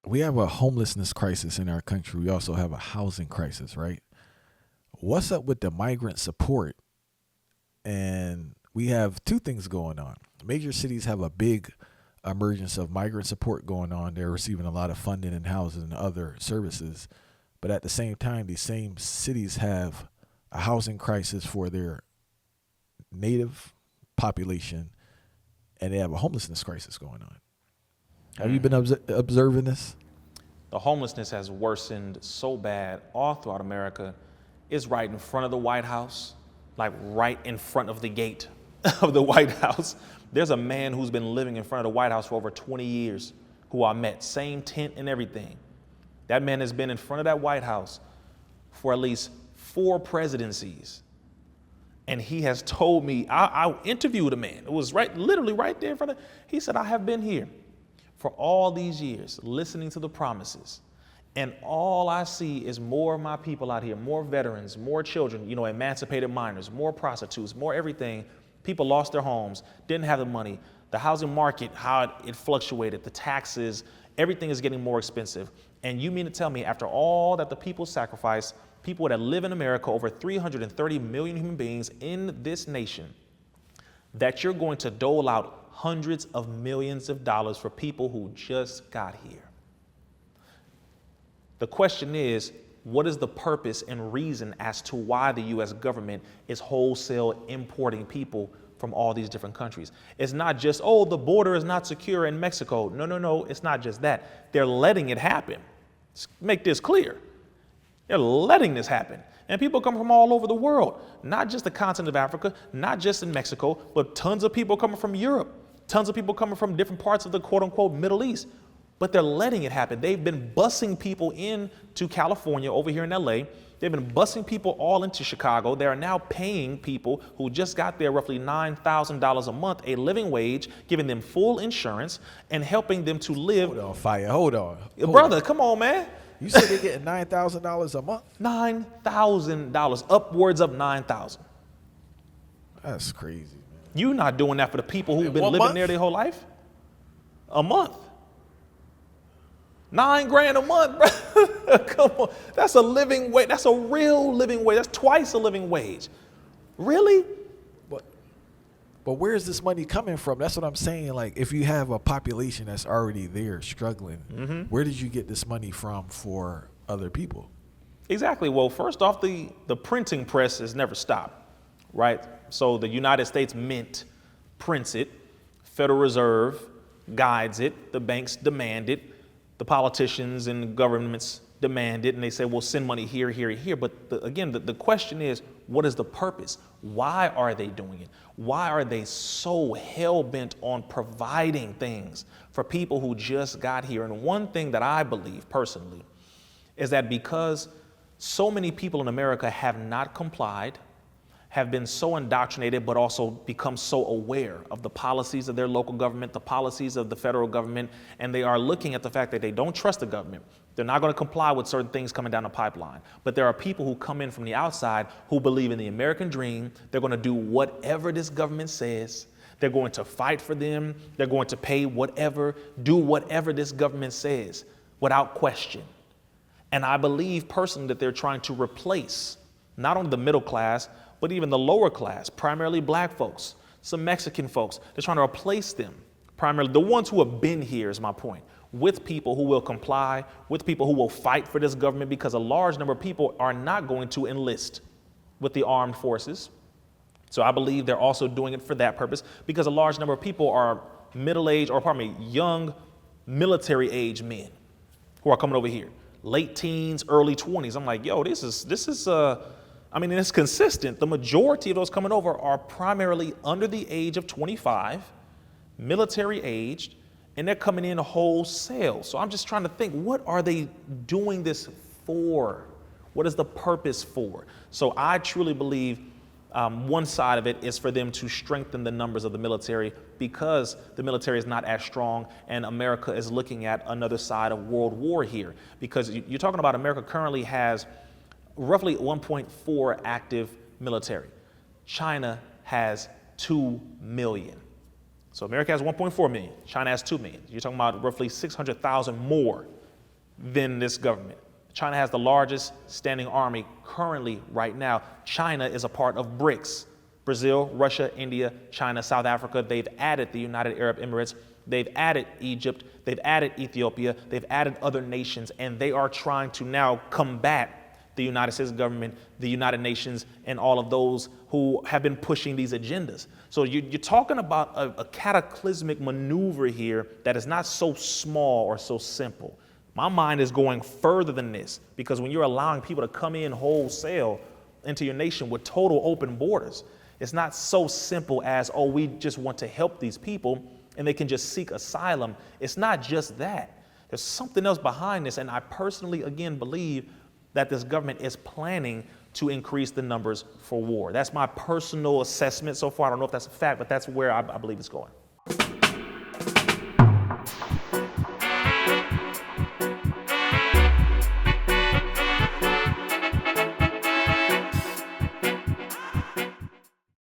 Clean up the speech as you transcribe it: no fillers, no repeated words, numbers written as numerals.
we have a homelessness crisis in our country. We also have a housing crisis, right? What's up with the migrant support? And we have two things going on. Major cities have a big emergence of migrant support going on. They're receiving a lot of funding and housing and other services. But at the same time, these same cities have a housing crisis for their native population, and they have a homelessness crisis going on. Have you been observing this? The homelessness has worsened so bad all throughout America. It's right in front of the White House, like right in front of the gate of the White House. There's a man who's been living in front of the White House for over 20 years who I met, same tent and everything. That man has been in front of that White House for at least 4 presidencies. And he has told me, I interviewed a man. It was literally right there in front of, he said, I have been here for all these years, listening to the promises. And all I see is more of my people out here, more veterans, more children, emancipated minors, more prostitutes, more everything. People lost their homes, didn't have the money. The housing market, how it fluctuated, the taxes, everything is getting more expensive. And you mean to tell me after all that the people sacrificed, people that live in America, over 330 million human beings in this nation, that you're going to dole out hundreds of millions of dollars for people who just got here? The question is, what is the purpose and reason as to why the U.S. government is wholesale importing people from all these different countries? It's not just, the border is not secure in Mexico. No, it's not just that. They're letting it happen. Let's make this clear. They're letting this happen. And people come from all over the world, not just the continent of Africa, not just in Mexico, but tons of people coming from Europe, tons of people coming from different parts of the quote unquote Middle East. But they're letting it happen. They've been busing people into California over here in LA. They've been busing people all into Chicago. They are now paying people who just got there roughly $9,000 a month, a living wage, giving them full insurance and helping them to live. Hold on, Fire. Hold on. Brother, come on, man. You said they're getting $9,000 a month? $9,000, upwards of $9,000. That's crazy, man. You're not doing that for the people who've been living month? there their whole life? A month. $9,000 a month, bro. Come on. That's a living wage. That's a real living wage. That's twice a living wage. Really? But where's this money coming from? That's what I'm saying. Like, if you have a population that's already there struggling, where did you get this money from for other people? Exactly. Well, first off, the printing press has never stopped, right? So the United States Mint prints it, Federal Reserve guides it, the banks demand it, the politicians and governments demand it, and they say, well, send money here, here, here. But the question is, what is the purpose? Why are they doing it? Why are they so hell-bent on providing things for people who just got here? And one thing that I believe personally is that because so many people in America have not complied, have been so indoctrinated, but also become so aware of the policies of their local government, the policies of the federal government, and they are looking at the fact that they don't trust the government. They're not going to comply with certain things coming down the pipeline. But there are people who come in from the outside who believe in the American dream. They're going to do whatever this government says. They're going to fight for them. They're going to pay whatever, do whatever this government says without question. And I believe personally that they're trying to replace not only the middle class, but even the lower class, primarily black folks, some Mexican folks. They're trying to replace them, primarily the ones who have been here is my point, with people who will comply, with people who will fight for this government, because a large number of people are not going to enlist with the armed forces. So I believe they're also doing it for that purpose, because a large number of people are middle-aged, or young military-age men who are coming over here, late teens, early 20s. I'm like, yo, this is it's consistent. The majority of those coming over are primarily under the age of 25, military aged, and they're coming in wholesale. So I'm just trying to think, what are they doing this for? What is the purpose for? So I truly believe one side of it is for them to strengthen the numbers of the military, because the military is not as strong, and America is looking at another side of world war here. Because you're talking about America currently has roughly 1.4 active military. China has 2 million. So America has 1.4 million. China has 2 million. You're talking about roughly 600,000 more than this government. China has the largest standing army currently right now. China is a part of BRICS. Brazil, Russia, India, China, South Africa. They've added the United Arab Emirates. They've added Egypt. They've added Ethiopia. They've added other nations, and they are trying to now combat the United States government, the United Nations, and all of those who have been pushing these agendas. So you're talking about a cataclysmic maneuver here that is not so small or so simple. My mind is going further than this, because when you're allowing people to come in wholesale into your nation with total open borders, it's not so simple as, oh, we just want to help these people and they can just seek asylum. It's not just that. There's something else behind this. And I personally, again, believe that this government is planning to increase the numbers for war. That's my personal assessment so far. I don't know if that's a fact, but that's where I believe it's going.